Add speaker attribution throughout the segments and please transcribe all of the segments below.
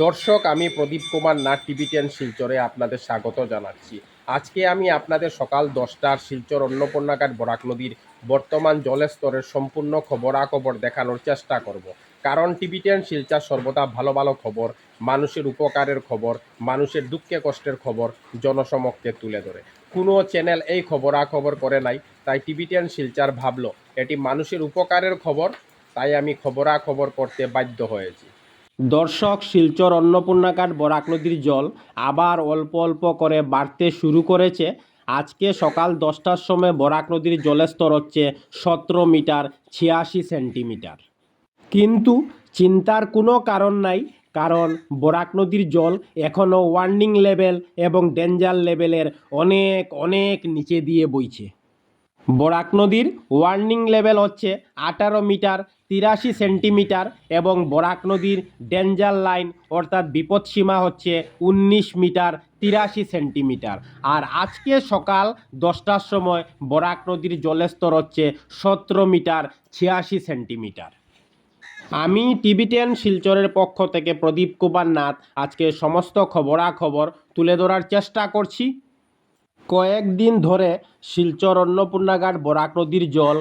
Speaker 1: দর্শক, আমি প্রদীপ কুমার নাথ, টিভি10 শিলচরে আপনাদের স্বাগত জানাচ্ছি। আজকে আমি আপনাদের সকাল 10টার শিলচর অন্নপূর্ণাঘাট বরাক নদীর বর্তমান জলস্তরের সম্পূর্ণ খবরাখবর দেখানোর চেষ্টা করব। কারণ টিভি10 শিলচর সর্বদা ভালো ভালো খবর, মানুষের উপকারের খবর, মানুষের দুঃখে কষ্টের খবর জনসমক্ষে তুলে ধরে। কোনো চ্যানেল এই খবরাখবর করে নাই, তাই টিভি10 শিলচর ভাবলো এটি মানুষের উপকারের খবর, তাই আমি খবরাখবর করতে বাধ্য হয়েছি। দর্শক, শিলচর অন্নপূর্ণাঘাট বরাক নদীর জল আবার অল্প অল্প করে বাড়তে শুরু করেছে। আজকে সকাল 10টার সময় বরাক নদীর জলস্তর হচ্ছে 17 মিটার 86 সেন্টিমিটার। কিন্তু চিন্তার কোনো কারণ নাই, কারণ বরাক নদীর জল এখনও ওয়ার্নিং লেভেল এবং ডেঞ্জার লেভেলের অনেক অনেক নিচে দিয়ে বইছে। বরাক নদীর ওয়ার্নিং লেভেল হচ্ছে 18 মিটার 83 সেন্টিমিটার এবং বরাক নদীর ডেঞ্জার লাইন অর্থাৎ বিপদসীমা হচ্ছে 19 মিটার 83 সেন্টিমিটার। আর আজকে সকাল 10টার সময় বরাক নদীর জলস্তর হচ্ছে 17 মিটার 86 সেন্টিমিটার। আমি টিভি10 শিলচরের পক্ষ থেকে প্রদীপ কুমার নাথ আজকে সমস্ত খবরাখবর তুলে ধরার চেষ্টা করছি। কয়েকদিন ধরে শিলচর অন্নপূর্ণাঘাট বরাক নদীর জল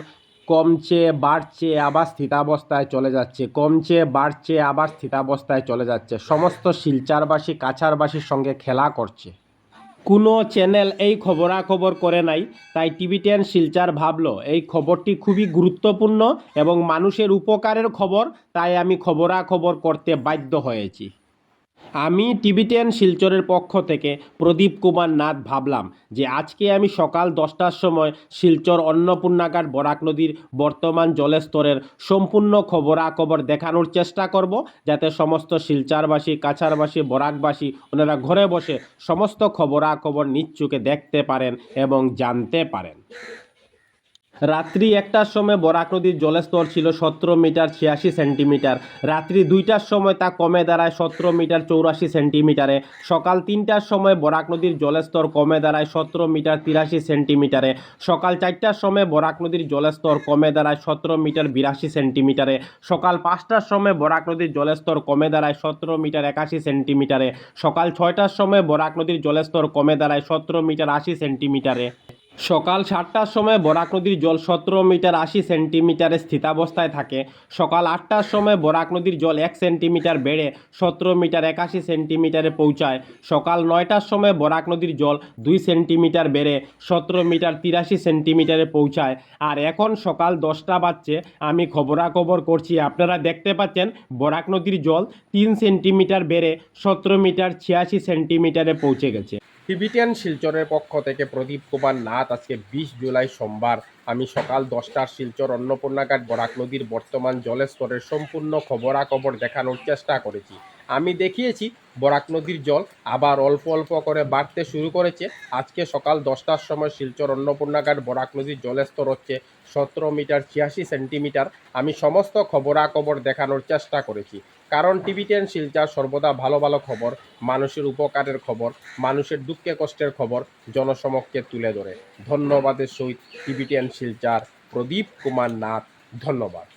Speaker 1: কমছে, বাড়ছে, আবার স্থিতাবস্থায় চলে যাচ্ছে, কমছে, বাড়ছে, আবার স্থিতাবস্থায় চলে যাচ্ছে। সমস্ত শিলচরবাসী কাছারবাসীর সঙ্গে খেলা করছে। কোনো চ্যানেল এই খবরাখবর করে নাই, তাই টিভি10 শিলচর ভাবলো এই খবরটি খুবই গুরুত্বপূর্ণ এবং মানুষের উপকারের খবর, তাই আমি খবরাখবর করতে বাধ্য হয়েছি। আমি টিভি10 শিলচরের পক্ষ থেকে প্রদীপ কুমার নাথ ভাবলাম যে আজকে আমি সকাল 10টার সময় শিলচর অন্নপূর্ণাঘাট বরাক নদীর বর্তমান জলস্তরের সম্পূর্ণ খবরাখবর দেখানোর চেষ্টা করব, যাতে সমস্ত শিলচরবাসী কাছারবাসী বরাকবাসী ওনারা ঘরে বসে সমস্ত খবরাখবর নিজ চোখে দেখতে পারেন এবং জানতে পারেন। রাত্রি 1টার সময় বরাক নদীর জলস্তর ছিল 17 মিটার 86 সেন্টিমিটার। রাত্রি 2টার সময় তা কমে দাঁড়ায় 17 মিটার 84 সেন্টিমিটারে। সকাল 3টার সময় বরাক নদীর জলস্তর কমে দাঁড়ায় 17 মিটার 83 সেন্টিমিটারে। সকাল 4টার সময় বরাক নদীর জলস্তর কমে দাঁড়ায় 17 মিটার 82 সেন্টিমিটারে। সকাল 5টার সময় বরাক নদীর জলস্তর কমে দাঁড়ায় 17 মিটার 81 সেন্টিমিটারে। সকাল 6টার সময় বরাক নদীর জলস্তর কমে দাঁড়ায় 17 মিটার 80 সেন্টিমিটারে। সকাল 7টার সময় বরাক নদীর জল 17 মিটার 80 সেন্টিমিটারে স্থিতাবস্থায় থাকে। সকাল 8টার সময় বরাক নদীর জল 1 সেন্টিমিটার বেড়ে 17 মিটার 81 সেন্টিমিটারে পৌঁছায়। সকাল 9টার সময় বরাক নদীর জল 2 সেন্টিমিটার বেড়ে 17 মিটার 83 সেন্টিমিটারে পৌঁছায়। আর এখন সকাল 10টা বাজছে, আমি খবরাখবর করছি। আপনারা দেখতে পাচ্ছেন বরাক নদীর জল 3 সেন্টিমিটার বেড়ে 17 মিটার 86 সেন্টিমিটারে পৌঁছে গেছে। টিভি10 শিলচরের পক্ষ থেকে প্রদীপ কুমার নাথ আজকে 20 জুলাই সোমবার আমি সকাল 10টার শিলচর অন্নপূর্ণাঘাট বরাক নদীর বর্তমান জলস্তরের সম্পূর্ণ খবরাখবর দেখানোর চেষ্টা করেছি। আমি দেখিয়েছি বরাক নদীর জল আবার অল্প অল্প করে বাড়তে শুরু করেছে। আজকে সকাল 10টার সময় শিলচর অন্নপূর্ণাঘাট বরাক নদীর জলস্তর হচ্ছে 17 মিটার 86 সেন্টিমিটার। আমি সমস্ত খবরাখবর দেখানোর চেষ্টা করেছি, কারণ টিভি10 শিলচর সর্বদা ভালো ভালো খবর, মানুষের উপকারের খবর, মানুষের দুঃখে কষ্টের খবর জনসমক্ষে তুলে ধরে। ধন্যবাদের সহিত টিভি10 শিলচর প্রদীপ কুমার নাথ। ধন্যবাদ।